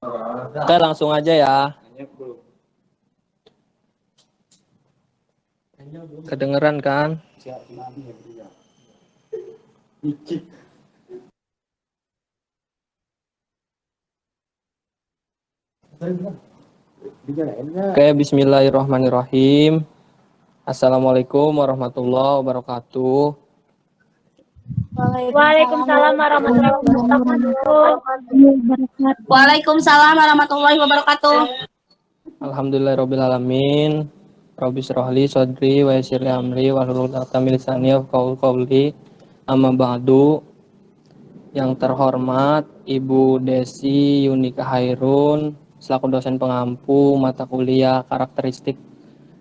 Oke, langsung aja ya. Kedengeran kan? Oke, bismillahirrahmanirrahim. Assalamualaikum warahmatullahi wabarakatuh. Waalaikumsalam warahmatullahi wabarakatuh. Waalaikumsalam warahmatullahi wabarakatuh. Alhamdulillahirabbil alamin. Rabbi shrahli sadri wa yassir li amri wahlul 'uqdatam min lisani yafqahu qawli. Amma ba'du. Yang terhormat Ibu Desi Yunika Hairun selaku dosen pengampu mata kuliah karakteristik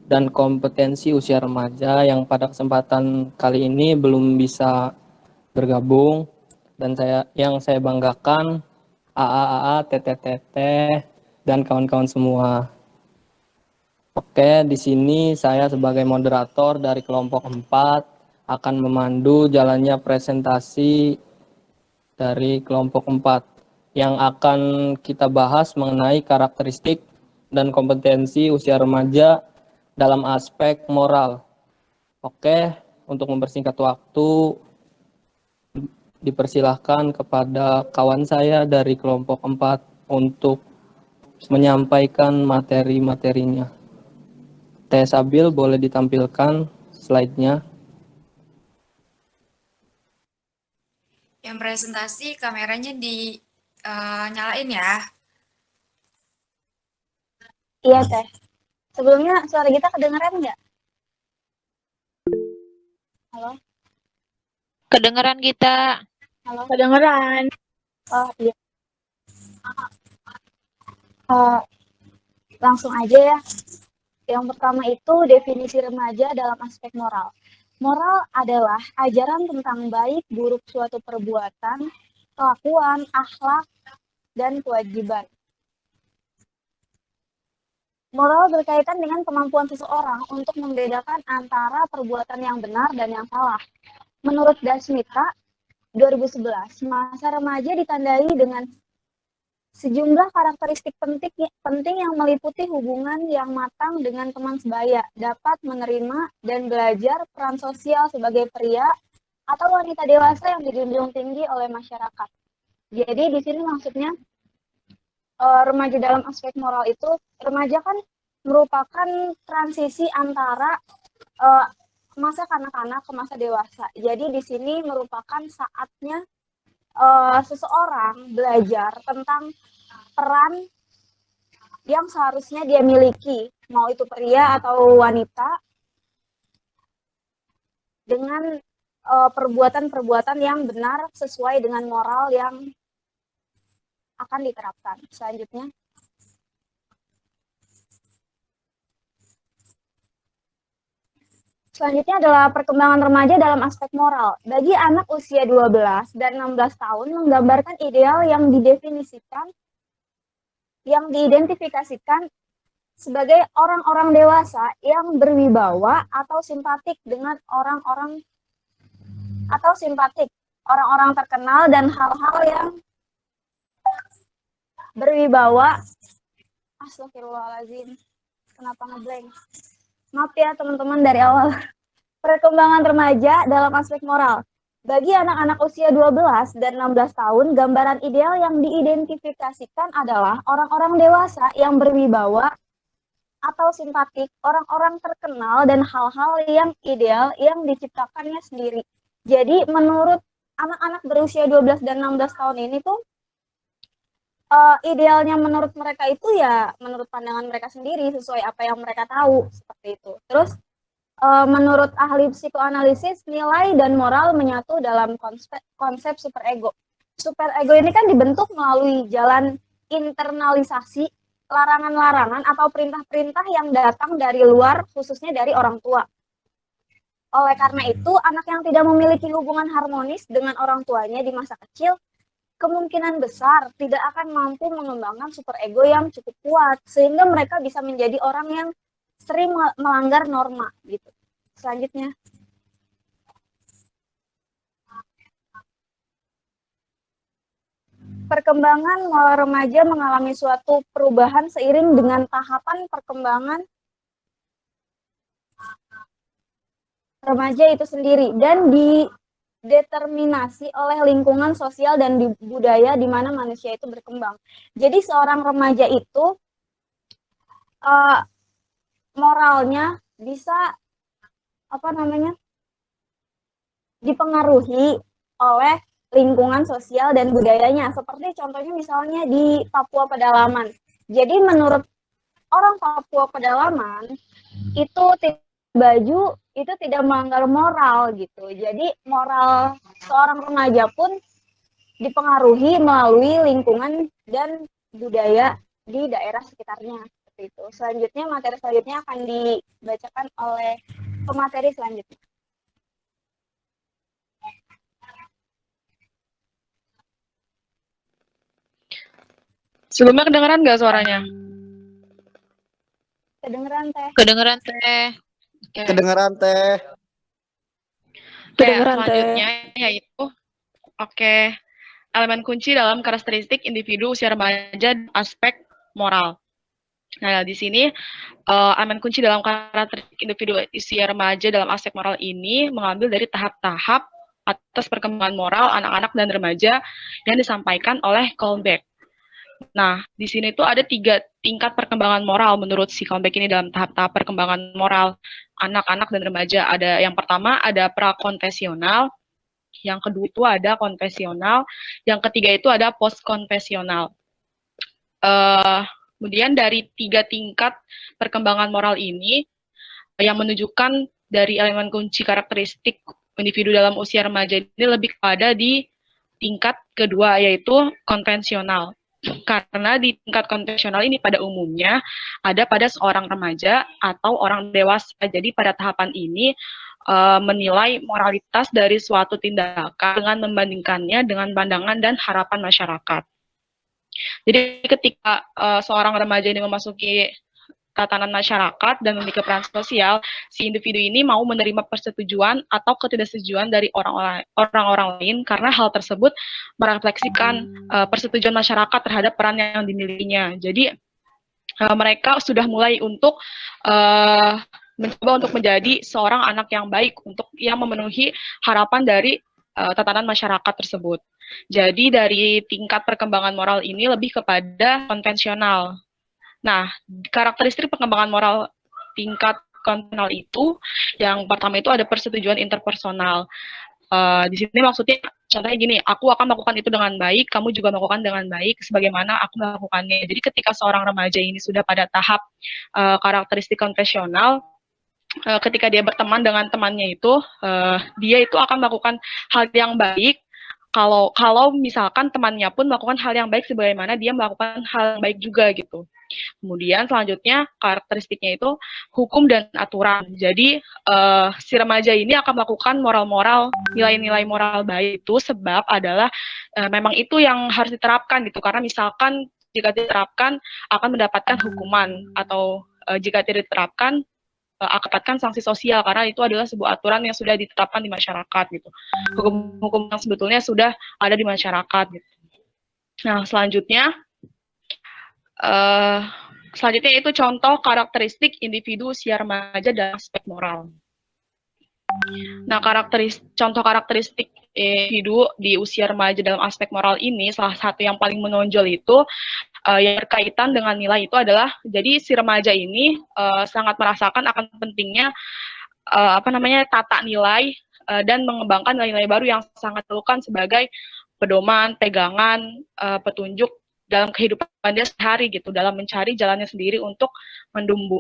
dan kompetensi usia remaja yang pada kesempatan kali ini belum bisa bergabung, dan saya banggakan AA, TTTT dan kawan-kawan semua. Oke, di sini saya sebagai moderator dari kelompok 4 akan memandu jalannya presentasi dari kelompok 4 yang akan kita bahas mengenai karakteristik dan kompetensi usia remaja dalam aspek moral. Oke, untuk mempersingkat waktu, dipersilahkan kepada kawan saya dari kelompok 4 untuk menyampaikan materi-materinya. Teh Sabil, boleh ditampilkan slide-nya. Yang presentasi kameranya nyalain ya. Iya, Teh. Sebelumnya suara kita kedengeran nggak? Halo? Kedengeran kita. Halo? Kedengeran. Oh, iya. Langsung aja ya. Yang pertama itu definisi remaja dalam aspek moral. Moral adalah ajaran tentang baik buruk suatu perbuatan, kelakuan, akhlak, dan kewajiban. Moral berkaitan dengan kemampuan seseorang untuk membedakan antara perbuatan yang benar dan yang salah. Menurut Dasmita 2011, masa remaja ditandai dengan sejumlah karakteristik penting yang meliputi hubungan yang matang dengan teman sebaya, dapat menerima dan belajar peran sosial sebagai pria atau wanita dewasa yang dijunjung tinggi oleh masyarakat. Jadi di sini maksudnya remaja dalam aspek moral itu, remaja kan merupakan transisi antara masa kanak-kanak ke masa dewasa. Jadi di sini merupakan saatnya seseorang belajar tentang peran yang seharusnya dia miliki, mau itu pria atau wanita, dengan perbuatan-perbuatan yang benar sesuai dengan moral yang akan diterapkan. Selanjutnya. Selanjutnya adalah perkembangan remaja dalam aspek moral. Bagi anak usia 12 dan 16 tahun menggambarkan ideal yang diidentifikasikan sebagai orang-orang dewasa yang berwibawa atau simpatik dengan orang-orang terkenal dan hal-hal yang berwibawa. Astagfirullahaladzim, kenapa ngeblank? Maaf ya teman-teman dari awal. Perkembangan remaja dalam aspek moral. Bagi anak-anak usia 12 dan 16 tahun, gambaran ideal yang diidentifikasikan adalah orang-orang dewasa yang berwibawa atau simpatik, orang-orang terkenal, dan hal-hal yang ideal yang diciptakannya sendiri. Jadi menurut anak-anak berusia 12 dan 16 tahun ini tuh, idealnya menurut mereka itu ya menurut pandangan mereka sendiri, sesuai apa yang mereka tahu, seperti itu. Terus menurut ahli psikoanalisis, nilai dan moral menyatu dalam konsep superego. Superego ini kan dibentuk melalui jalan internalisasi larangan-larangan atau perintah-perintah yang datang dari luar, khususnya dari orang tua. Oleh karena itu, anak yang tidak memiliki hubungan harmonis dengan orang tuanya di masa kecil kemungkinan besar tidak akan mampu mengembangkan superego yang cukup kuat, sehingga mereka bisa menjadi orang yang sering melanggar norma gitu. Selanjutnya. Perkembangan moral remaja mengalami suatu perubahan seiring dengan tahapan perkembangan remaja itu sendiri dan dideterminasi oleh lingkungan sosial dan budaya di mana manusia itu berkembang. Jadi seorang remaja itu moralnya bisa dipengaruhi oleh lingkungan sosial dan budayanya. Seperti contohnya misalnya di Papua Pedalaman. Jadi menurut orang Papua Pedalaman itu baju itu tidak melanggar moral gitu. Jadi moral seorang remaja pun dipengaruhi melalui lingkungan dan budaya di daerah sekitarnya seperti itu. Selanjutnya materi selanjutnya akan dibacakan oleh pemateri selanjutnya. Sebelumnya kedengeran nggak suaranya? Kedengeran teh. Kedengeran teh. Oke. Kedengeran teh. Kedengeran selanjutnya yaitu elemen kunci dalam karakteristik individu usia remaja aspek moral. Nah, di sini elemen kunci dalam karakteristik individu usia remaja dalam aspek moral ini mengambil dari tahap-tahap atas perkembangan moral anak-anak dan remaja yang disampaikan oleh Kolbeck. Nah, di sini tuh ada 3 tingkat perkembangan moral menurut si Kolbeck ini dalam tahap-tahap perkembangan moral anak-anak dan remaja. Ada yang pertama ada prakonfesional, yang kedua itu ada konfesional, yang ketiga itu ada postkonfesional. Kemudian dari 3 tingkat perkembangan moral ini yang menunjukkan dari elemen kunci karakteristik individu dalam usia remaja ini lebih kepada di tingkat kedua yaitu konvensional. Karena di tingkat konvensional ini pada umumnya ada pada seorang remaja atau orang dewasa. Jadi pada tahapan ini menilai moralitas dari suatu tindakan dengan membandingkannya dengan pandangan dan harapan masyarakat. Jadi ketika seorang remaja ini memasuki tatanan masyarakat dan memiliki peran sosial, si individu ini mau menerima persetujuan atau ketidaksetujuan dari orang-orang lain karena hal tersebut merefleksikan persetujuan masyarakat terhadap peran yang dimilikinya. Jadi mereka sudah mulai untuk mencoba untuk menjadi seorang anak yang baik untuk yang memenuhi harapan dari tatanan masyarakat tersebut. Jadi dari tingkat perkembangan moral ini lebih kepada konvensional. Nah, karakteristik perkembangan moral tingkat konvensional itu, yang pertama itu ada persetujuan interpersonal. Di sini maksudnya, contohnya gini, aku akan melakukan itu dengan baik, kamu juga melakukan dengan baik, sebagaimana aku melakukannya. Jadi ketika seorang remaja ini sudah pada tahap karakteristik konvensional, ketika dia berteman dengan temannya itu, dia itu akan melakukan hal yang baik, kalau misalkan temannya pun melakukan hal yang baik sebagaimana dia melakukan hal yang baik juga gitu. Kemudian selanjutnya karakteristiknya itu hukum dan aturan. Jadi si remaja ini akan melakukan moral-moral, nilai-nilai moral baik itu sebab adalah memang itu yang harus diterapkan gitu. Karena misalkan jika diterapkan akan mendapatkan hukuman atau jika tidak diterapkan akan mendapatkan sanksi sosial karena itu adalah sebuah aturan yang sudah ditetapkan di masyarakat gitu. Hukum-hukum yang sebetulnya sudah ada di masyarakat gitu. Nah, selanjutnya itu contoh karakteristik individu usia remaja dalam aspek moral. Nah, contoh karakteristik individu di usia remaja dalam aspek moral ini, salah satu yang paling menonjol itu yang berkaitan dengan nilai itu adalah, jadi si remaja ini sangat merasakan akan pentingnya tata nilai dan mengembangkan nilai-nilai baru yang sangat diperlukan sebagai pedoman, pegangan, petunjuk dalam kehidupan dia sehari gitu, dalam mencari jalannya sendiri untuk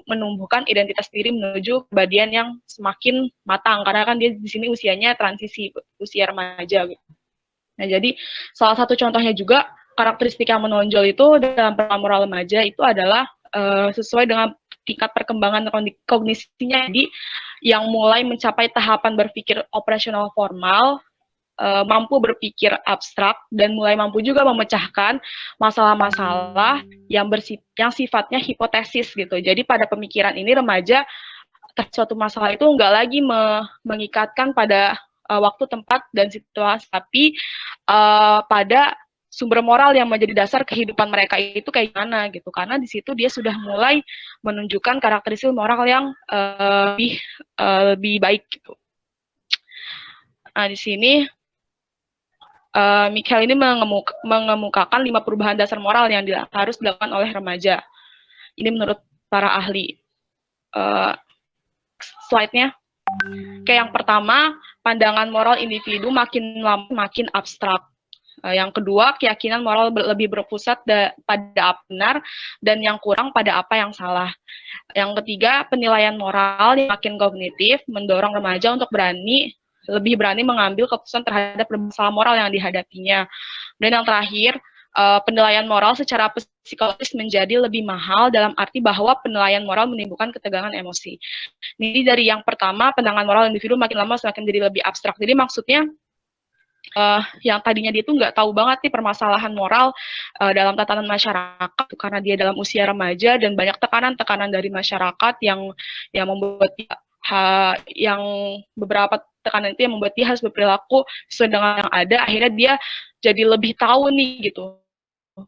menumbuhkan identitas diri menuju kepribadian yang semakin matang, karena kan dia di sini usianya transisi usia remaja gitu. Nah, jadi salah satu contohnya juga karakteristik yang menonjol itu dalam perkembangan moral remaja itu adalah sesuai dengan tingkat perkembangan kognisinya, jadi yang mulai mencapai tahapan berpikir operasional formal, mampu berpikir abstrak dan mulai mampu juga memecahkan masalah-masalah yang sifatnya hipotesis gitu. Jadi pada pemikiran ini remaja suatu masalah itu nggak lagi mengikatkan pada waktu, tempat, dan situasi, tapi pada sumber moral yang menjadi dasar kehidupan mereka itu kayak gimana gitu. Karena di situ dia sudah mulai menunjukkan karakteristik moral yang lebih baik gitu. Nah, di sini Mikhail ini mengemukakan 5 perubahan dasar moral yang harus dilakukan oleh remaja. Ini menurut para ahli. Slide-nya. Kayak yang pertama, pandangan moral individu makin lama makin abstrak. Yang kedua, keyakinan moral lebih berpusat pada apa benar dan yang kurang pada apa yang salah. Yang ketiga, penilaian moral yang makin kognitif mendorong remaja untuk lebih berani mengambil keputusan terhadap masalah moral yang dihadapinya. Dan yang terakhir, penilaian moral secara psikologis menjadi lebih mahal dalam arti bahwa penilaian moral menimbulkan ketegangan emosi. Jadi dari yang pertama, pandangan moral individu makin lama semakin jadi lebih abstrak. Jadi maksudnya yang tadinya dia tuh nggak tahu banget nih permasalahan moral dalam tatanan masyarakat karena dia dalam usia remaja dan banyak tekanan-tekanan dari masyarakat yang membuat dia, yang beberapa tekanan itu yang membuat dia harus berperilaku sesuai dengan yang ada. Akhirnya dia jadi lebih tahu nih gitu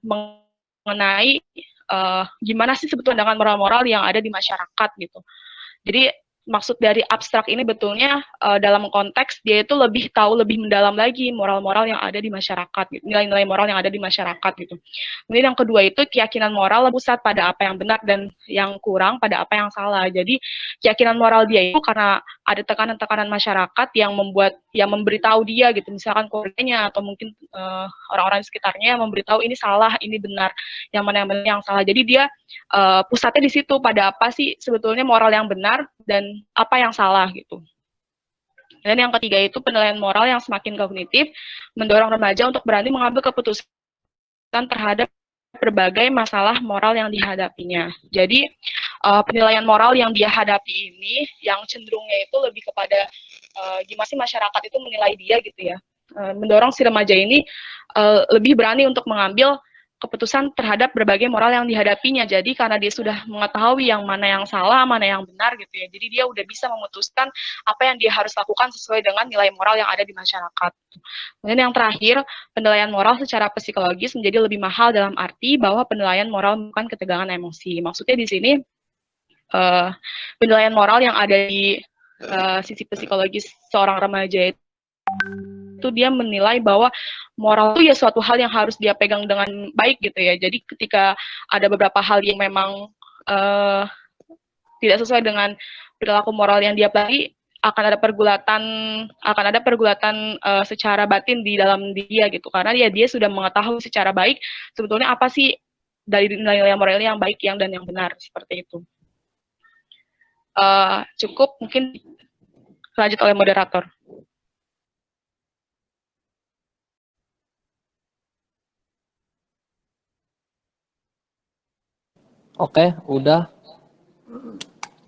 mengenai gimana sih sebetulnya dengan moral-moral yang ada di masyarakat gitu. Jadi maksud dari abstrak ini betulnya dalam konteks dia itu lebih tahu lebih mendalam lagi moral-moral yang ada di masyarakat, gitu, nilai-nilai moral yang ada di masyarakat gitu. Kemudian yang kedua itu keyakinan moral pusat pada apa yang benar dan yang kurang pada apa yang salah. Jadi keyakinan moral dia itu karena ada tekanan-tekanan masyarakat yang memberitahu dia gitu, misalkan keluarganya atau mungkin orang-orang di sekitarnya yang memberitahu ini salah, ini benar, yang mana yang benar, yang salah. Jadi dia pusatnya di situ pada apa sih sebetulnya moral yang benar dan apa yang salah gitu. Dan yang ketiga itu penilaian moral yang semakin kognitif mendorong remaja untuk berani mengambil keputusan terhadap berbagai masalah moral yang dihadapinya. Jadi penilaian moral yang dia hadapi ini yang cenderungnya itu lebih kepada gimana sih masyarakat itu menilai dia gitu ya. Mendorong si remaja ini lebih berani untuk mengambil keputusan terhadap berbagai moral yang dihadapinya. Jadi karena dia sudah mengetahui yang mana yang salah, mana yang benar gitu ya. Jadi dia udah bisa memutuskan apa yang dia harus lakukan sesuai dengan nilai moral yang ada di masyarakat. Kemudian yang terakhir, penilaian moral secara psikologis menjadi lebih mahal dalam arti bahwa penilaian moral bukan ketegangan emosi. Maksudnya di sini penilaian moral yang ada di sisi psikologis seorang remaja itu dia menilai bahwa moral itu ya suatu hal yang harus dia pegang dengan baik gitu ya. Jadi ketika ada beberapa hal yang memang tidak sesuai dengan perilaku moral yang dia pelajari, akan ada pergulatan secara batin di dalam dia gitu. Karena dia sudah mengetahui secara baik sebetulnya apa sih dari nilai-nilai moral yang baik dan yang benar seperti itu. Cukup mungkin lanjut oleh moderator. Oke, udah.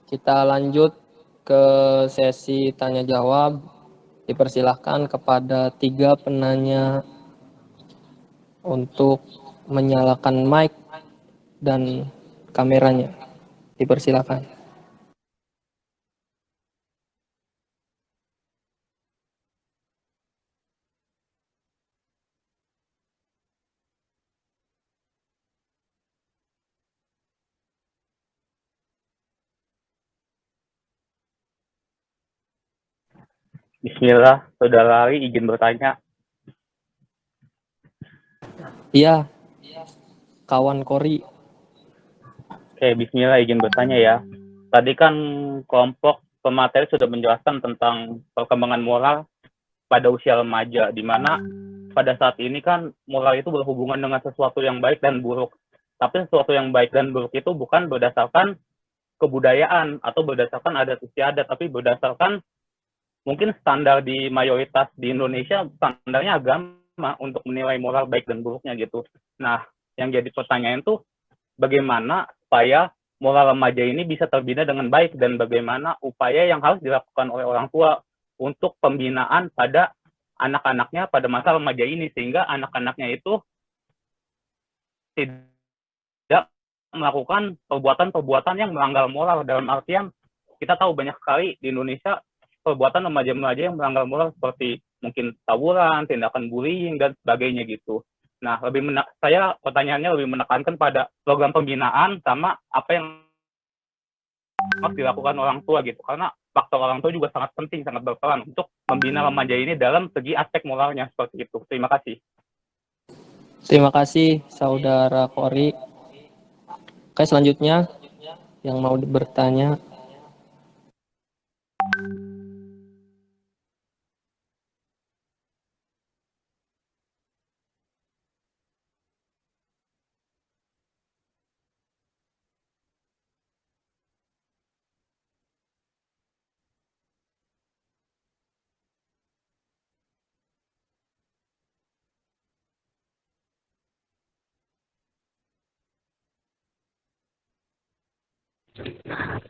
Kita lanjut ke sesi tanya jawab. Dipersilahkan kepada 3 penanya untuk menyalakan mic dan kameranya. Dipersilahkan. Bismillah, Saudara Ali izin bertanya. Iya, kawan Kori. Oke, Bismillah izin bertanya ya. Tadi kan kelompok pemateri sudah menjelaskan tentang perkembangan moral pada usia remaja, di mana pada saat ini kan moral itu berhubungan dengan sesuatu yang baik dan buruk. Tapi sesuatu yang baik dan buruk itu bukan berdasarkan kebudayaan atau berdasarkan adat istiadat, tapi berdasarkan mungkin standar di mayoritas di Indonesia, standarnya agama untuk menilai moral baik dan buruknya gitu. Nah, yang jadi pertanyaan tuh bagaimana supaya moral remaja ini bisa terbina dengan baik dan bagaimana upaya yang harus dilakukan oleh orang tua untuk pembinaan pada anak-anaknya pada masa remaja ini sehingga anak-anaknya itu tidak melakukan perbuatan-perbuatan yang melanggar moral. Dalam artian kita tahu banyak sekali di Indonesia perbuatan remaja-remaja yang melanggar moral seperti mungkin tawuran, tindakan bullying dan sebagainya gitu. Nah, saya pertanyaannya lebih menekankan pada program pembinaan sama apa yang harus dilakukan orang tua gitu. Karena faktor orang tua juga sangat penting, sangat berperan untuk membina remaja ini dalam segi aspek moralnya seperti itu. Terima kasih. Terima kasih Saudara Kori. Oke, selanjutnya yang mau bertanya.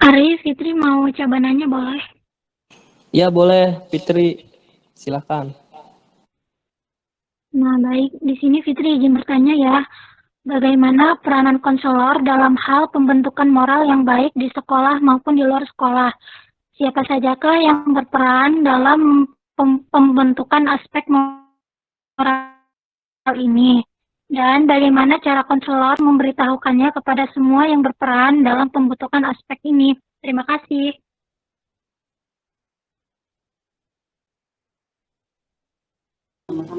Ari, Fitri mau coba nanya boleh? Ya, boleh Fitri. Silakan. Nah, baik. Di sini Fitri izin bertanya ya. Bagaimana peranan konselor dalam hal pembentukan moral yang baik di sekolah maupun di luar sekolah? Siapa sajakah yang berperan dalam pembentukan aspek moral ini? Dan bagaimana cara konselor memberitahukannya kepada semua yang berperan dalam pembentukan aspek ini? Terima kasih.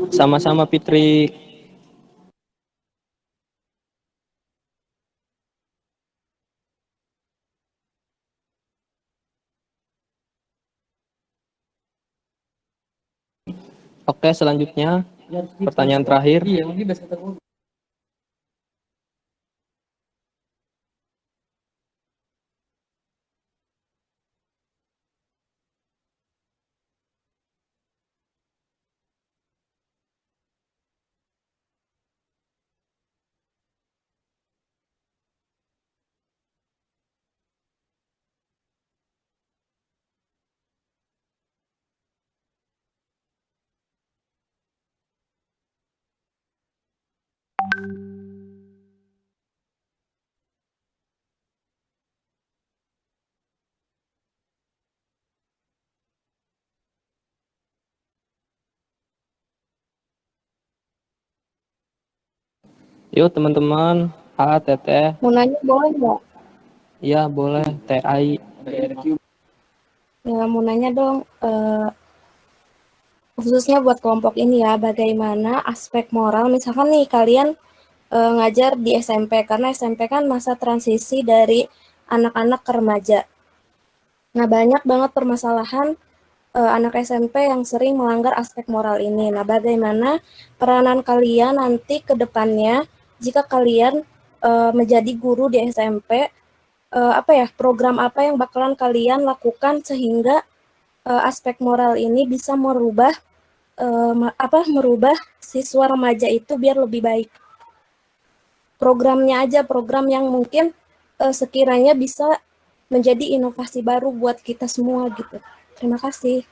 Sama-sama Fitri. Oke, selanjutnya pertanyaan terakhir. Yuk teman-teman, Teteh. Mau nanya boleh nggak? Ya, boleh. TAI. Ya, mau nanya dong, khususnya buat kelompok ini ya, bagaimana aspek moral, misalkan nih kalian ngajar di SMP, karena SMP kan masa transisi dari anak-anak ke remaja. Nah, banyak banget permasalahan anak SMP yang sering melanggar aspek moral ini. Nah, bagaimana peranan kalian nanti ke depannya jika kalian menjadi guru di SMP, program apa yang bakalan kalian lakukan sehingga aspek moral ini bisa merubah siswa remaja itu biar lebih baik. Programnya aja, program yang mungkin sekiranya bisa menjadi inovasi baru buat kita semua gitu. Terima kasih.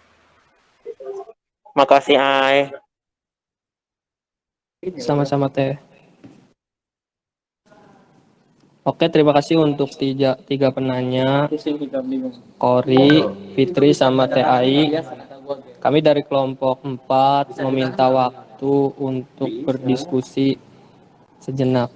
Makasih, Ai. Sama-sama Teh. Oke, terima kasih untuk tiga penanya, Kori, Fitri, sama TAI. Kami dari kelompok 4 meminta waktu untuk berdiskusi sejenak.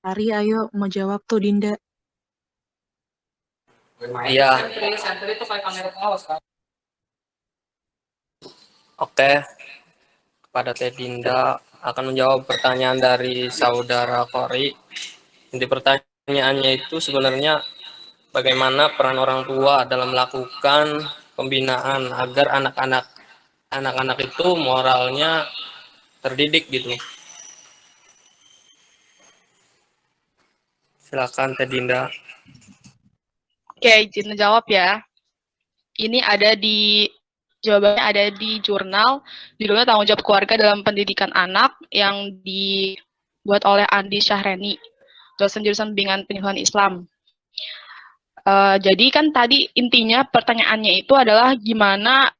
Ari, ayo mau jawab tuh Dinda. Iya. Oke, kepada Teh Dinda akan menjawab pertanyaan dari saudara Kori. Inti pertanyaannya itu sebenarnya bagaimana peran orang tua dalam melakukan pembinaan agar anak-anak itu moralnya terdidik gitu. Silakan Teh Dinda. Oke, izin menjawab ya. Ini jawabannya ada di jurnal, judulnya Tanggung Jawab Keluarga dalam Pendidikan Anak yang dibuat oleh Andi Syahreni, dosen jurusan Bimbingan Penyuluhan Islam. Jadi kan tadi intinya pertanyaannya itu adalah gimana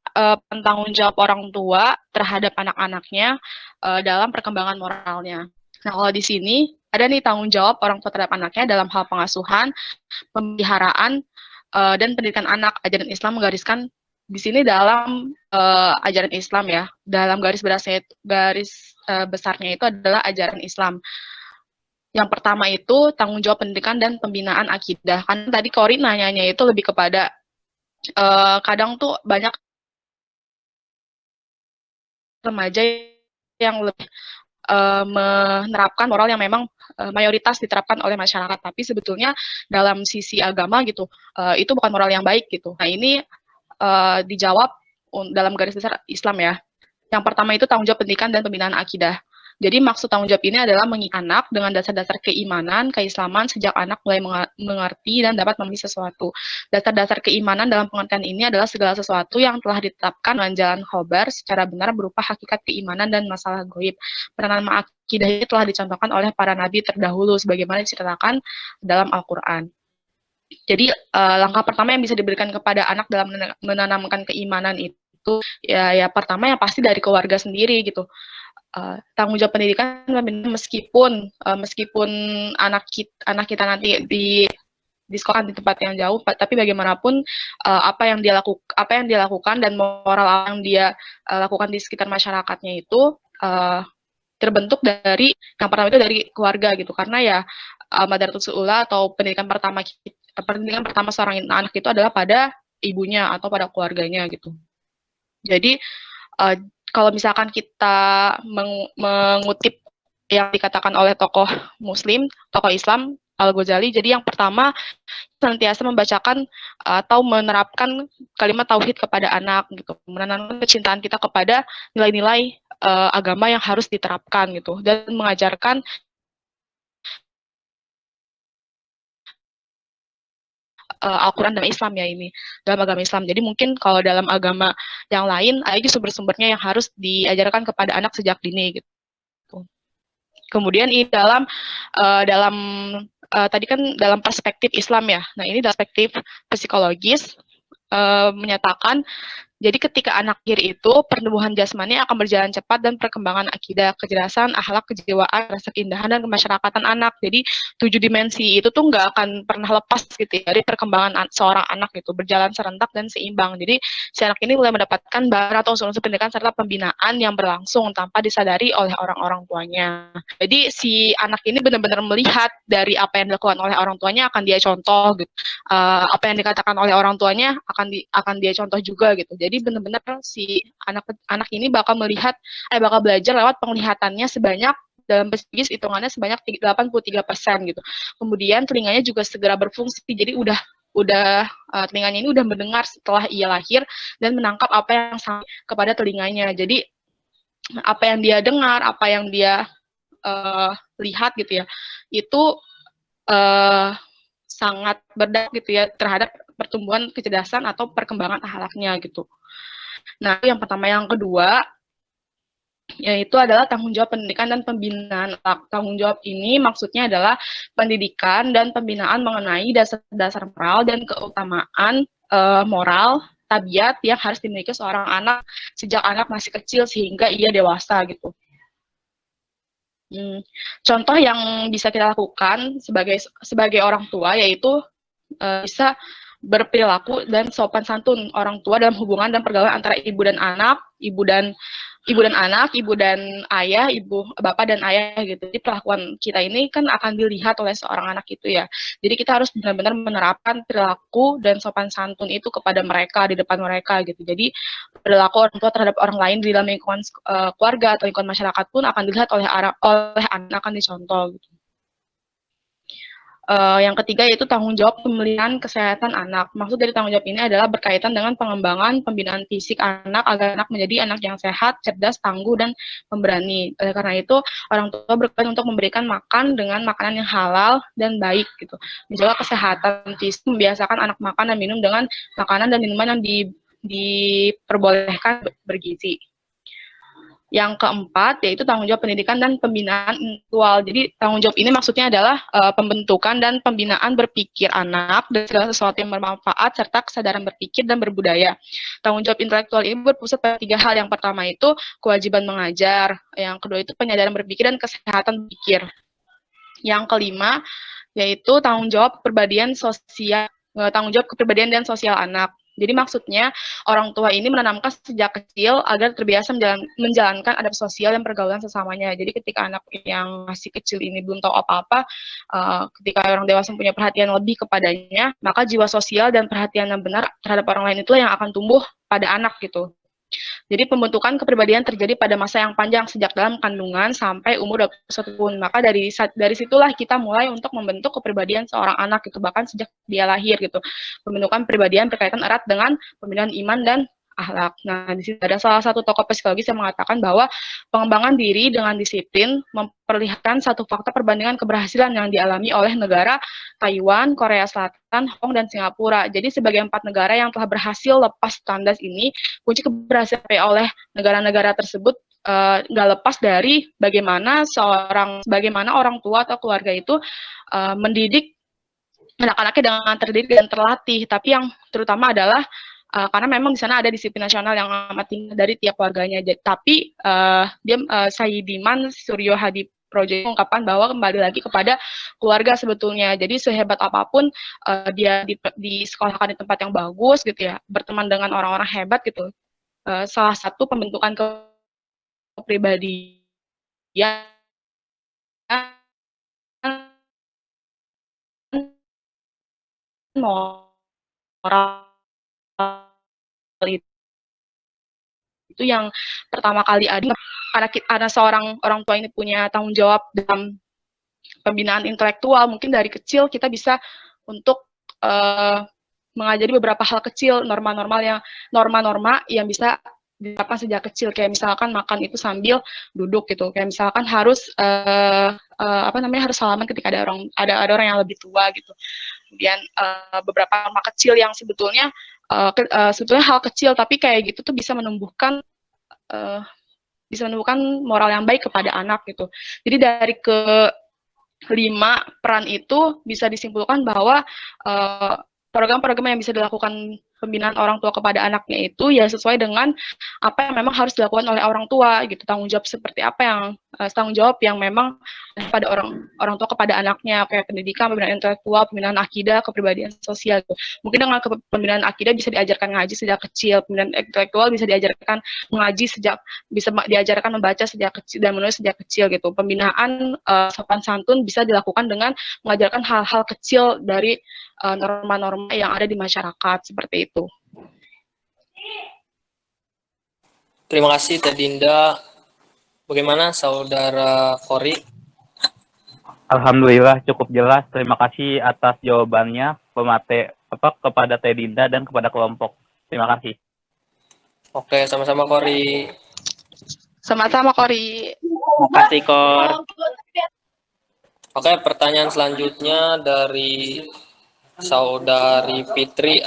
tanggung jawab orang tua terhadap anak-anaknya dalam perkembangan moralnya. Nah, kalau di sini ada nih tanggung jawab orang tua terhadap anaknya dalam hal pengasuhan, pemeliharaan, dan pendidikan anak. Ajaran Islam menggariskan di sini dalam ajaran Islam ya, dalam garis besarnya itu adalah ajaran Islam. Yang pertama itu tanggung jawab pendidikan dan pembinaan akidah. Kan tadi Kori nanyanya itu lebih kepada kadang tuh banyak remaja yang lebih menerapkan moral yang memang mayoritas diterapkan oleh masyarakat, tapi sebetulnya dalam sisi agama gitu itu bukan moral yang baik gitu. Nah, ini dijawab dalam garis besar Islam ya. Yang pertama itu tanggung jawab pendidikan dan pembinaan akidah. Jadi maksud tanggung jawab ini adalah mengikat anak dengan dasar-dasar keimanan, keislaman sejak anak mulai mengerti dan dapat memilih sesuatu. Dasar-dasar keimanan dalam pengertian ini adalah segala sesuatu yang telah ditetapkan dengan jalan khobar secara benar berupa hakikat keimanan dan masalah goib. Peranan akidah ini telah dicontohkan oleh para nabi terdahulu sebagaimana diceritakan dalam Al-Quran. Jadi langkah pertama yang bisa diberikan kepada anak dalam menanamkan keimanan itu ya pertama yang pasti dari keluarga sendiri gitu. Tanggung jawab pendidikan meskipun anak kita nanti di sekolah di tempat yang jauh, tapi bagaimanapun apa yang dia lakukan dan moral yang dia lakukan di sekitar masyarakatnya itu terbentuk dari yang pertama itu dari keluarga gitu, karena ya Madrasatul Ula atau pendidikan pertama seorang anak itu adalah pada ibunya atau pada keluarganya gitu. Jadi kalau misalkan kita mengutip yang dikatakan oleh tokoh Muslim, tokoh Islam Al-Ghazali, jadi yang pertama senantiasa membacakan atau menerapkan kalimat tauhid kepada anak gitu, menanamkan kecintaan kita kepada nilai-nilai agama yang harus diterapkan gitu, dan mengajarkan Al-Quran dalam Islam ya ini, dalam agama Islam. Jadi mungkin kalau dalam agama yang lain, itu sumber-sumbernya yang harus diajarkan kepada anak sejak dini gitu. Kemudian ini tadi kan dalam perspektif Islam ya. Nah, ini dalam perspektif psikologis menyatakan jadi ketika anak lahir itu pertumbuhan jasmani akan berjalan cepat dan perkembangan akidah, kecerdasan, akhlak, kejiwaan, rasa keindahan dan kemasyarakatan anak. Jadi 7 dimensi itu tuh nggak akan pernah lepas gitu ya, dari perkembangan seorang anak gitu, berjalan serentak dan seimbang. Jadi si anak ini mulai mendapatkan bahan atau unsur-unsur pendidikan serta pembinaan yang berlangsung tanpa disadari oleh orang-orang tuanya. Jadi si anak ini benar-benar melihat dari apa yang dilakukan oleh orang tuanya akan dia contoh gitu. Apa yang dikatakan oleh orang tuanya akan dia contoh juga gitu. Jadi benar-benar si anak ini bakal belajar lewat penglihatannya sebanyak, dalam psikis hitungannya sebanyak 83% gitu. Kemudian telinganya juga segera berfungsi. Jadi telinganya ini udah mendengar setelah ia lahir dan menangkap apa yang sampai kepada telinganya. Jadi apa yang dia dengar, apa yang dia lihat gitu ya, itu sangat berdampak gitu ya terhadap pertumbuhan kecerdasan atau perkembangan akhlaknya gitu. Nah, yang pertama. Yang kedua, yaitu adalah tanggung jawab pendidikan dan pembinaan. Tanggung jawab ini maksudnya adalah pendidikan dan pembinaan mengenai dasar-dasar moral dan keutamaan moral, tabiat yang harus dimiliki seorang anak sejak anak masih kecil sehingga ia dewasa gitu. Contoh yang bisa kita lakukan sebagai orang tua yaitu bisa berperilaku dan sopan santun orang tua dalam hubungan dan pergaulan antara ibu dan anak, ibu dan ibu dan anak, ibu dan ayah, ibu bapak dan ayah gitu. Jadi perlakuan kita ini kan akan dilihat oleh seorang anak itu ya. Jadi kita harus benar-benar menerapkan perilaku dan sopan santun itu kepada mereka di depan mereka gitu. Jadi perilaku orang tua terhadap orang lain di dalam lingkungan keluarga atau lingkungan masyarakat pun akan dilihat oleh anak, akan dicontoh gitu. Yang ketiga yaitu tanggung jawab pemeliharaan kesehatan anak. Maksud dari tanggung jawab ini adalah berkaitan dengan pengembangan pembinaan fisik anak agar anak menjadi anak yang sehat, cerdas, tangguh, dan pemberani. Oleh karena itu, orang tua berkewajiban untuk memberikan makan dengan makanan yang halal dan baik gitu. Menjaga kesehatan fisik, membiasakan anak makan dan minum dengan makanan dan minuman yang diperbolehkan bergizi. Yang keempat, yaitu tanggung jawab pendidikan dan pembinaan intelektual. Jadi, tanggung jawab ini maksudnya adalah pembentukan dan pembinaan berpikir anak dan segala sesuatu yang bermanfaat, serta kesadaran berpikir dan berbudaya. Tanggung jawab intelektual ini berpusat pada 3 hal. Yang pertama itu kewajiban mengajar, yang kedua itu penyadaran berpikir dan kesehatan berpikir. Yang kelima, yaitu tanggung jawab kepribadian dan sosial anak. Jadi maksudnya orang tua ini menanamkan sejak kecil agar terbiasa menjalankan adab sosial dan pergaulan sesamanya. Jadi ketika anak yang masih kecil ini belum tahu apa-apa, ketika orang dewasa punya perhatian lebih kepadanya, maka jiwa sosial dan perhatian yang benar terhadap orang lain itulah yang akan tumbuh pada anak gitu. Jadi pembentukan kepribadian terjadi pada masa yang panjang sejak dalam kandungan sampai umur 21 tahun. Maka dari situlah kita mulai untuk membentuk kepribadian seorang anak gitu, bahkan sejak dia lahir gitu. Pembentukan kepribadian berkaitan erat dengan pembinaan iman dan akhlak. Nah, di sini ada salah satu tokoh psikologis yang mengatakan bahwa pengembangan diri dengan disiplin memperlihatkan satu fakta perbandingan keberhasilan yang dialami oleh negara Taiwan, Korea Selatan, Hong Kong, dan Singapura. Jadi sebagai 4 negara yang telah berhasil lepas tandas ini, kunci keberhasilan oleh negara-negara tersebut nggak lepas dari bagaimana orang tua atau keluarga itu mendidik anak-anaknya dengan terdidik dan terlatih. Tapi yang terutama adalah karena memang di sana ada disiplin nasional yang amat tinggi dari tiap keluarganya. Tapi Saidiman Suryo Hadi Project mengungkapkan bahwa kembali lagi kepada keluarga sebetulnya. Jadi sehebat apapun dia disekolahkan di tempat yang bagus gitu ya, berteman dengan orang-orang hebat gitu. Salah satu pembentukan kepribadian moral itu yang pertama kali ada karena seorang orang tua ini punya tanggung jawab dalam pembinaan intelektual. Mungkin dari kecil kita bisa untuk mengajari beberapa hal kecil, norma-norma yang bisa diterapkan sejak kecil, kayak misalkan makan itu sambil duduk gitu, kayak misalkan harus harus salaman ketika ada orang yang lebih tua gitu. Kemudian beberapa norma kecil yang sebetulnya hal kecil tapi kayak gitu tuh bisa menumbuhkan moral yang baik kepada anak gitu. Jadi dari kelima peran itu bisa disimpulkan bahwa program-program yang bisa dilakukan pembinaan orang tua kepada anaknya itu ya sesuai dengan apa yang memang harus dilakukan oleh orang tua gitu. Tanggung jawab seperti apa yang memang pada orang tua kepada anaknya, kayak pendidikan, pembinaan intelektual, pembinaan akidah, kepribadian sosial gitu. Mungkin dengan pembinaan akidah bisa diajarkan ngaji sejak kecil, pembinaan intelektual bisa diajarkan bisa diajarkan membaca sejak kecil dan menulis sejak kecil gitu. Pembinaan sopan santun bisa dilakukan dengan mengajarkan hal-hal kecil dari norma-norma yang ada di masyarakat seperti itu. Terima kasih Teh Dinda. Bagaimana Saudara Kori? Alhamdulillah cukup jelas. Terima kasih atas jawabannya kepada Teh Dinda dan kepada kelompok. Terima kasih. Oke, sama-sama Kori. Sama-sama Kori. Terima kasih Kor. Oke, pertanyaan selanjutnya dari Saudari Fitri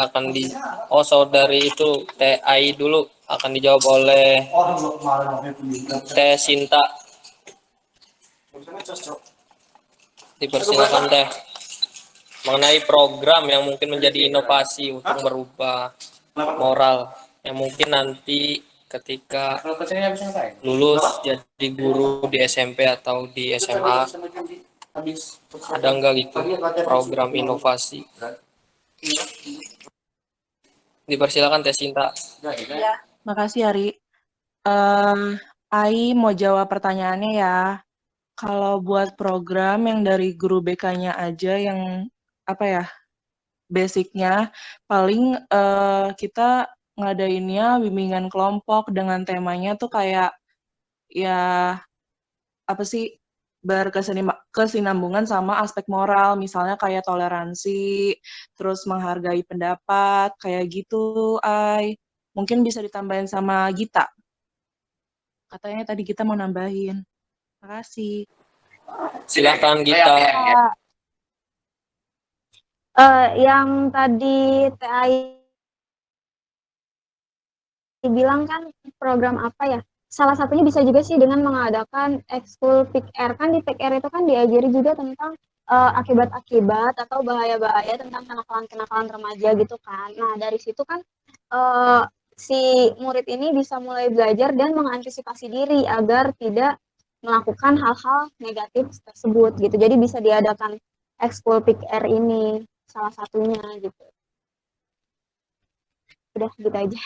Saudari itu Teh Ai dulu akan dijawab oleh Teh Sinta. Dipersilakan Teh. Mengenai program yang mungkin menjadi inovasi untuk merubah moral yang mungkin nanti ketika lulus jadi guru di SMP atau di SMA, ada enggak gitu program inovasi? Dipersilakan Teh Sinta. Makasih Ari. Ai mau jawab pertanyaannya ya. Kalau buat program yang dari guru BK-nya aja yang apa ya, basicnya paling kita ngadainnya bimbingan kelompok dengan temanya tuh kayak ya apa sih berkesinambungan sama aspek moral, misalnya kayak toleransi, terus menghargai pendapat, kayak gitu, Ai. Mungkin bisa ditambahin sama Gita. Katanya tadi Gita mau nambahin. Makasih. Silakan Gita. Yang tadi TAI bilang kan program apa ya? Salah satunya bisa juga sih dengan mengadakan ekskul PIK-R. Kan di PIK-R itu kan diajari juga tentang akibat-akibat atau bahaya-bahaya tentang kenakalan-kenakalan remaja gitu kan. Nah, dari situ kan si murid ini bisa mulai belajar dan mengantisipasi diri agar tidak melakukan hal-hal negatif tersebut gitu. Jadi bisa diadakan ekskul PIK-R ini salah satunya gitu. Udah gitu aja.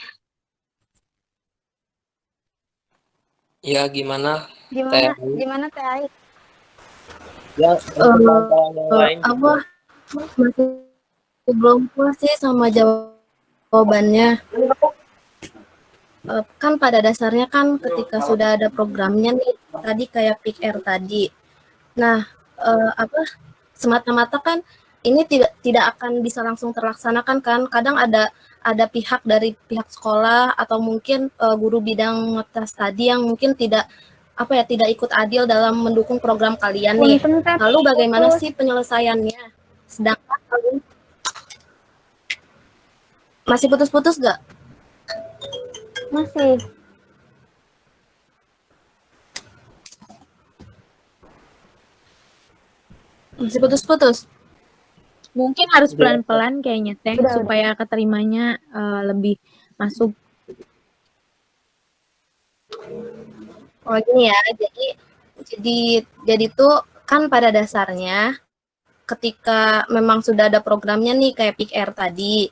Ya, gimana? Gimana Teh Ai? Ya, kawan-kawan yang lain Apa masih belum puas sih sama jawabannya. Kan pada dasarnya kan ketika sudah ada programnya nih, tadi kayak PIK-R tadi. Nah, apa semata-mata kan ini tidak akan bisa langsung terlaksanakan kan. Kadang ada pihak dari pihak sekolah atau mungkin guru bidang mata tadi yang mungkin tidak ikut adil dalam mendukung program kalian nih. Lalu bagaimana sih penyelesaiannya? Sedangkan masih putus-putus nggak? Masih. Masih putus-putus. Mungkin harus pelan-pelan kayaknya Teh, supaya keterimanya lebih masuk. Oh gini ya, jadi tuh kan pada dasarnya ketika memang sudah ada programnya nih kayak PIK-R tadi,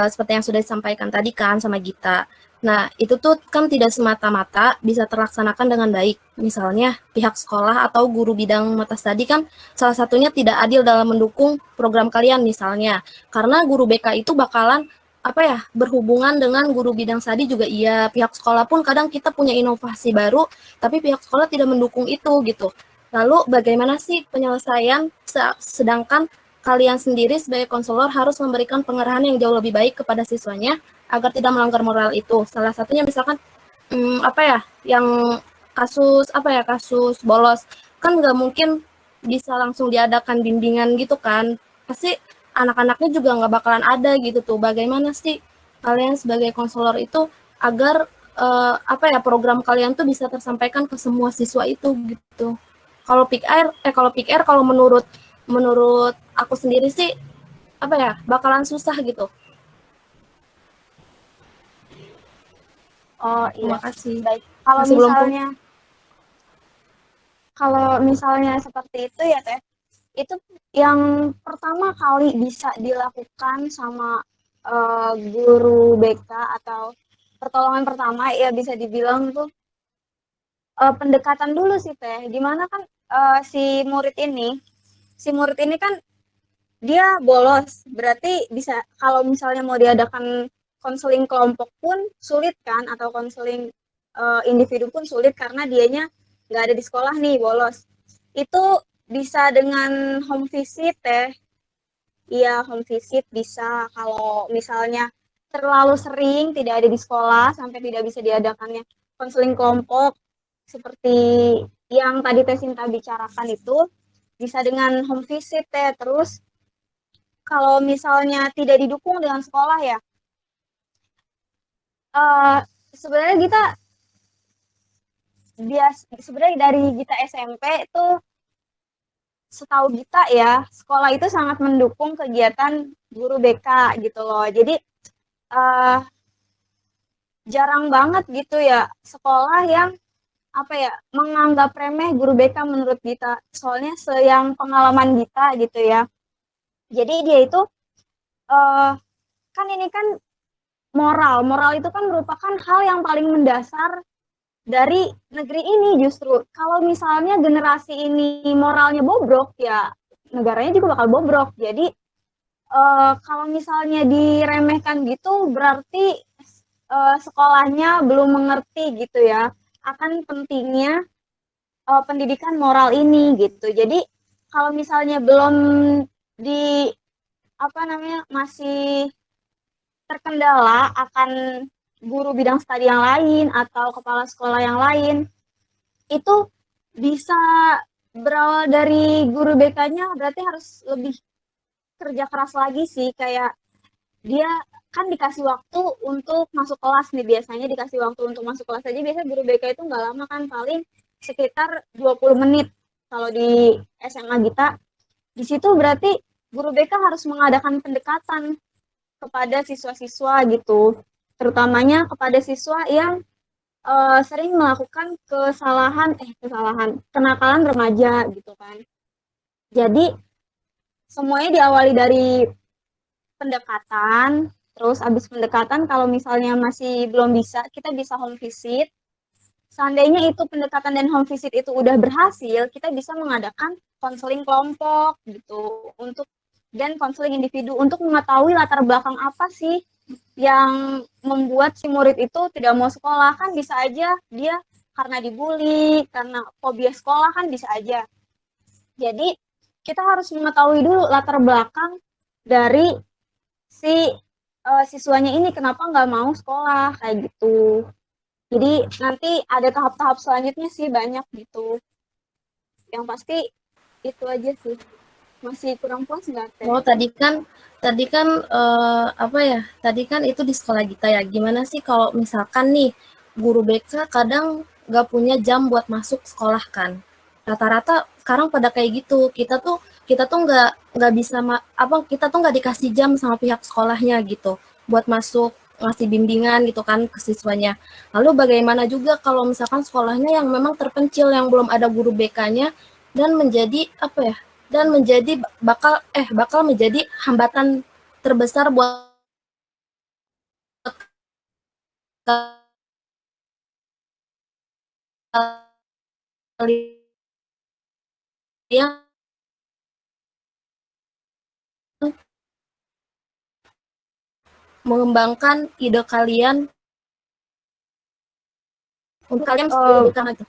seperti yang sudah disampaikan tadi kan sama Gita. Nah, itu tuh kan tidak semata-mata bisa terlaksanakan dengan baik. Misalnya pihak sekolah atau guru bidang mata tadi kan salah satunya tidak adil dalam mendukung program kalian misalnya. Karena guru BK itu bakalan berhubungan dengan guru bidang tadi juga iya. Pihak sekolah pun kadang kita punya inovasi baru, tapi pihak sekolah tidak mendukung itu gitu. Lalu bagaimana sih penyelesaian sedangkan kalian sendiri sebagai konselor harus memberikan pengarahan yang jauh lebih baik kepada siswanya agar tidak melanggar moral itu. Salah satunya misalkan yang kasus bolos kan nggak mungkin bisa langsung diadakan bimbingan gitu kan. Pasti anak-anaknya juga nggak bakalan ada gitu tuh. Bagaimana sih kalian sebagai konselor itu agar program kalian tuh bisa tersampaikan ke semua siswa itu gitu. Kalau PIK-R kalau menurut aku sendiri sih bakalan susah gitu. Oh iya. Terima kasih. Baik. Kalau misalnya seperti itu ya Teh, itu yang pertama kali bisa dilakukan sama guru BK atau pertolongan pertama ya bisa dibilang tuh pendekatan dulu sih Teh. Gimana kan si murid ini kan dia bolos, berarti bisa kalau misalnya mau diadakan konseling kelompok pun sulit kan, atau konseling individu pun sulit karena dianya nggak ada di sekolah nih, bolos. Itu bisa dengan home visit Teh. Iya, home visit bisa. Kalau misalnya terlalu sering tidak ada di sekolah sampai tidak bisa diadakannya konseling kelompok seperti yang tadi Teh Sinta bicarakan itu bisa dengan home visit Teh. Terus kalau misalnya tidak didukung dengan sekolah ya, sebenarnya kita sebenarnya dari kita SMP itu setahu kita ya, sekolah itu sangat mendukung kegiatan guru BK gitu loh. Jadi jarang banget gitu ya sekolah yang menganggap remeh guru BK menurut kita. Soalnya yang pengalaman kita gitu ya. Jadi dia itu kan ini kan moral itu kan merupakan hal yang paling mendasar dari negeri ini justru. Kalau misalnya generasi ini moralnya bobrok, ya negaranya juga bakal bobrok. Jadi kalau misalnya diremehkan gitu, berarti sekolahnya belum mengerti gitu ya akan pentingnya pendidikan moral ini gitu. Jadi kalau misalnya belum di apa namanya masih terkendala akan guru bidang studi yang lain atau kepala sekolah yang lain, itu bisa berawal dari guru BK-nya berarti harus lebih kerja keras lagi sih, kayak dia kan dikasih waktu untuk masuk kelas nih, biasanya dikasih waktu untuk masuk kelas aja biasanya guru BK itu nggak lama kan, paling sekitar 20 menit kalau di SMA kita. Di situ berarti guru BK harus mengadakan pendekatan kepada siswa-siswa gitu, terutamanya kepada siswa yang sering melakukan kenakalan remaja gitu kan. Jadi semuanya diawali dari pendekatan, terus abis pendekatan kalau misalnya masih belum bisa, kita bisa home visit. Seandainya itu pendekatan dan home visit itu udah berhasil, kita bisa mengadakan konseling kelompok gitu dan konseling individu untuk mengetahui latar belakang apa sih yang membuat si murid itu tidak mau sekolah. Kan bisa aja dia karena dibully, karena fobia sekolah, kan bisa aja. Jadi kita harus mengetahui dulu latar belakang dari si siswanya ini kenapa nggak mau sekolah kayak gitu. Jadi nanti ada tahap-tahap selanjutnya sih banyak gitu. Yang pasti itu aja sih. Masih kurang puas nggak, Teh? Oh, tadi kan apa ya? Tadi kan itu di sekolah kita ya. Gimana sih kalau misalkan nih guru BK kadang nggak punya jam buat masuk sekolah kan? Rata-rata sekarang pada kayak gitu. Kita tuh nggak bisa kita tuh nggak dikasih jam sama pihak sekolahnya gitu buat masuk ngasih bimbingan gitu kan ke siswanya. Lalu bagaimana juga kalau misalkan sekolahnya yang memang terpencil yang belum ada guru BK-nya dan menjadi apa ya? Dan bakal menjadi hambatan terbesar buat kalian mengembangkan ide kalian untuk kalian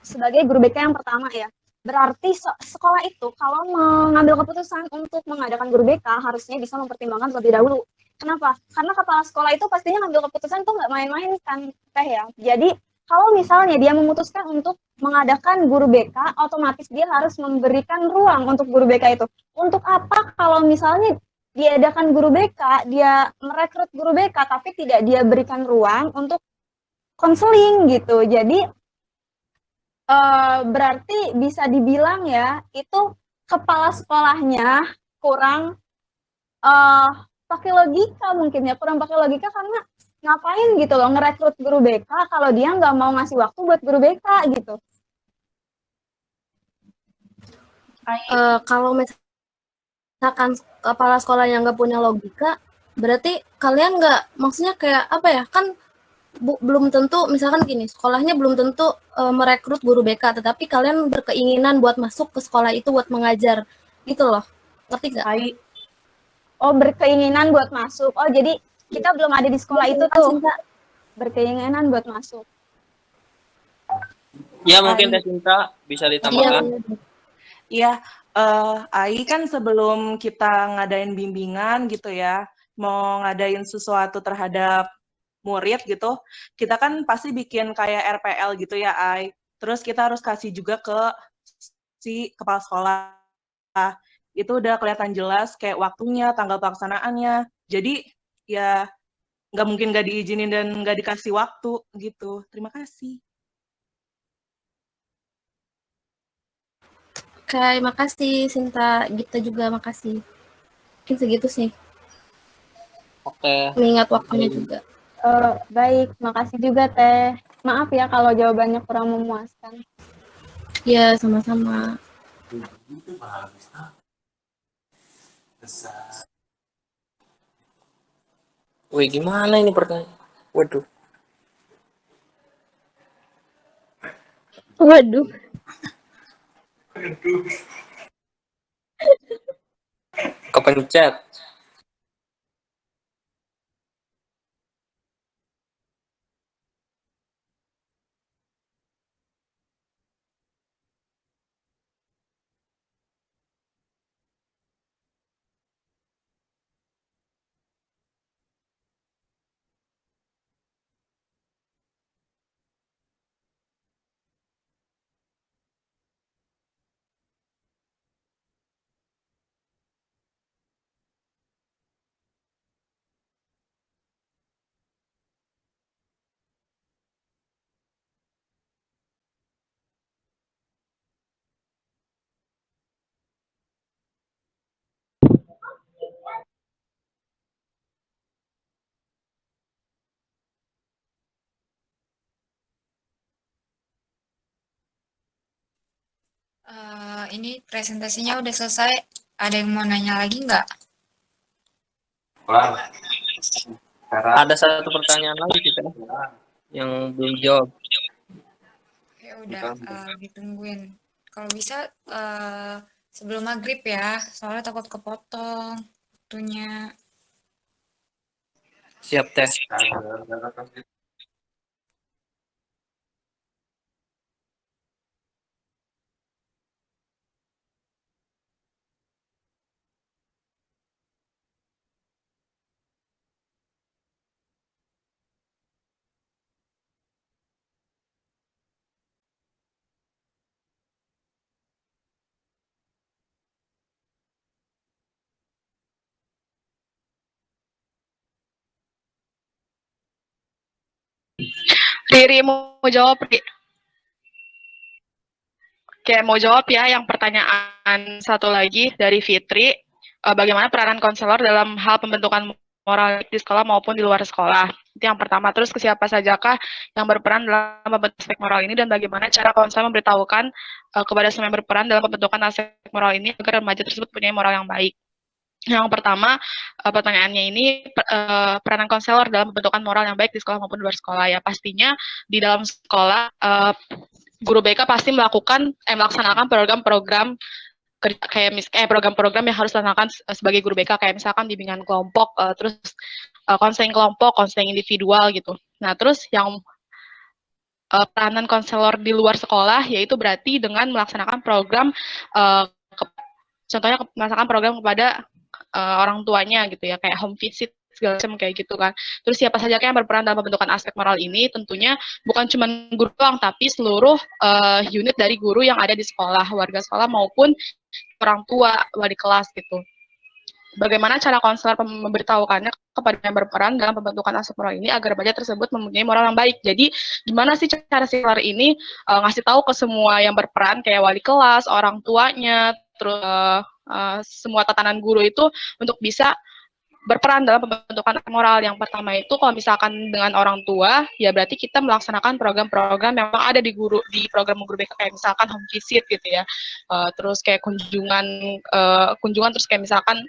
sebagai guru BK yang pertama ya. Berarti sekolah itu kalau mengambil keputusan untuk mengadakan guru BK harusnya bisa mempertimbangkan terlebih dahulu. Kenapa? Karena kepala sekolah itu pastinya ngambil keputusan tuh nggak main-main kan, Teh ya. Jadi kalau misalnya dia memutuskan untuk mengadakan guru BK, otomatis dia harus memberikan ruang untuk guru BK itu. Untuk apa kalau misalnya diadakan guru BK, dia merekrut guru BK tapi tidak dia berikan ruang untuk konseling gitu. Jadi berarti bisa dibilang ya itu kepala sekolahnya kurang pakai logika, mungkin ya kurang pakai logika, karena ngapain gitu loh ngerekrut guru BK kalau dia nggak mau ngasih waktu buat guru BK gitu. Kalau misalkan kepala sekolahnya nggak punya logika, berarti kalian nggak, maksudnya kayak apa ya, kan belum tentu, misalkan gini, sekolahnya belum tentu merekrut guru BK, tetapi kalian berkeinginan buat masuk ke sekolah itu buat mengajar, gitu loh. Ngerti nggak? Oh, berkeinginan buat masuk. Oh, jadi kita belum ada di sekolah itu tuh. Berkeinginan buat masuk. Ya, mungkin Teh Cinta bisa ditambahkan. Iya, Ai kan sebelum kita ngadain bimbingan gitu ya, mau ngadain sesuatu terhadap murid gitu, kita kan pasti bikin kayak RPL gitu ya, Ai. Terus kita harus kasih juga ke si kepala sekolah. Itu udah kelihatan jelas kayak waktunya, tanggal pelaksanaannya. Jadi ya nggak mungkin nggak diizinin dan nggak dikasih waktu gitu. Terima kasih. Oke, makasih Sinta, Gita juga makasih. Mungkin segitu sih. Oke. Mengingat waktunya juga. Baik, makasih juga Teh. Maaf ya kalau jawabannya kurang memuaskan. Ya, sama-sama. Wih, gimana ini pertanyaan? Waduh. Waduh. Kepencet. Ini presentasinya udah selesai. Ada yang mau nanya lagi nggak? Ada satu pertanyaan lagi kita yang belum jawab. Ya udah, ditungguin. Kalau bisa sebelum maghrib ya, soalnya takut kepotong waktunya. Siap teh. Riri mau jawab, Ri. Oke, mau jawab ya yang pertanyaan satu lagi dari Fitri. Bagaimana peranan konselor dalam hal pembentukan moral di sekolah maupun di luar sekolah? Itu yang pertama. Terus ke siapa sajakah yang berperan dalam membentuk aspek moral ini dan bagaimana cara konselor memberitahukan kepada semua yang berperan dalam pembentukan aspek moral ini agar remaja tersebut punya moral yang baik? Yang pertama, pertanyaannya ini peranan konselor dalam pembentukan moral yang baik di sekolah maupun di luar sekolah ya. Pastinya di dalam sekolah guru BK pasti melaksanakan program-program kayak program-program yang harus dilaksanakan sebagai guru BK kayak misalkan bimbingan kelompok, terus konseling kelompok, konseling individual gitu. Nah, terus yang peranan konselor di luar sekolah yaitu berarti dengan melaksanakan program contohnya melaksanakan program kepada orang tuanya gitu ya, kayak home visit segala macam kayak gitu kan. Terus siapa saja yang berperan dalam pembentukan aspek moral ini tentunya bukan cuma guru doang, tapi seluruh unit dari guru yang ada di sekolah, warga sekolah maupun orang tua, wali kelas gitu. Bagaimana cara konselor memberitahukannya kepada yang berperan dalam pembentukan aspek moral ini agar remaja tersebut mempunyai moral yang baik. Jadi gimana sih cara konselor ini ngasih tahu ke semua yang berperan kayak wali kelas, orang tuanya, terus semua tatanan guru itu untuk bisa berperan dalam pembentukan moral. Yang pertama itu kalau misalkan dengan orang tua, ya berarti kita melaksanakan program-program yang memang ada di program guru BK kayak misalkan home visit gitu ya, terus kayak kunjungan terus kayak misalkan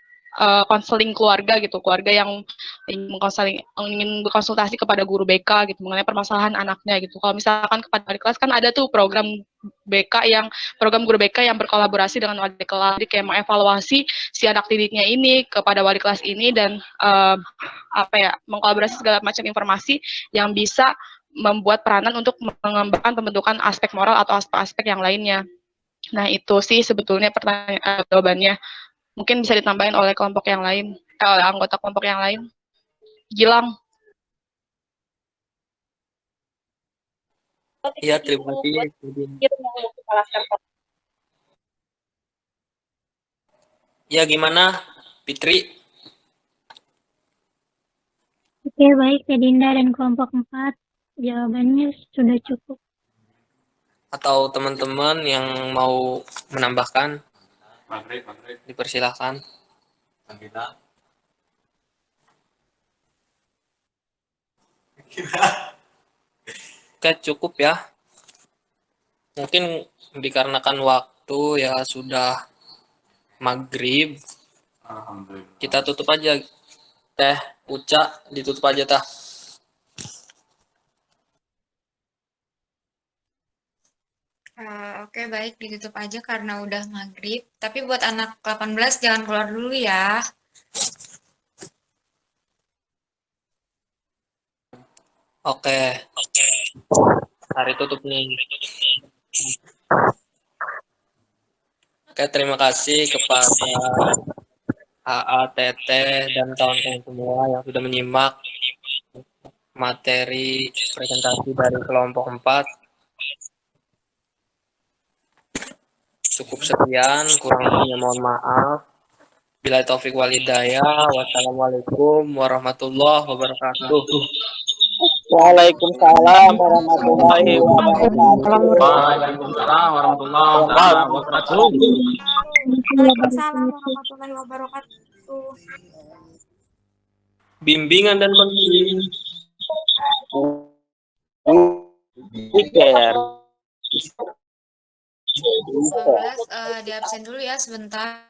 konseling keluarga gitu, keluarga yang ingin berkonsultasi kepada guru BK gitu mengenai permasalahan anaknya gitu. Kalau misalkan kepada wali kelas kan ada tuh program guru BK yang berkolaborasi dengan wali kelas, jadi kayak mengevaluasi si anak didiknya ini kepada wali kelas ini dan mengkolaborasi segala macam informasi yang bisa membuat peranan untuk mengembangkan pembentukan aspek moral atau aspek-aspek yang lainnya. Nah, itu sih sebetulnya jawabannya. Mungkin bisa ditambahin oleh kelompok yang lain, oleh anggota kelompok yang lain. Gilang. Iya, terima kasih. Ya, gimana, Fitri? Oke, baik, Teh Dinda dan kelompok 4. Jawabannya sudah cukup. Atau teman-teman yang mau menambahkan? Dipersilahkan. Oke, cukup ya. Mungkin dikarenakan waktu ya sudah maghrib. Kita tutup aja. Teh, Uca, ditutup aja tah. Oke, baik, ditutup aja karena udah maghrib. Tapi buat anak 18 jangan keluar dulu ya. Oke, hari tutup nih. Oke, terima kasih kepada AA, Teteh, dan kawan-kawan semua yang sudah menyimak materi presentasi dari kelompok 4. Cukup sekian, kurang lebihnya mohon maaf. Bila taufik wal hidayah, wassalamualaikum warahmatullahi wabarakatuh. Waalaikumsalam warahmatullahi wabarakatuh. Waalaikumsalam warahmatullahi wabarakatuh. Waalaikumsalam warahmatullahi wabarakatuh. Bimbingan dan penting. Pikir. 19 di absen dulu ya sebentar.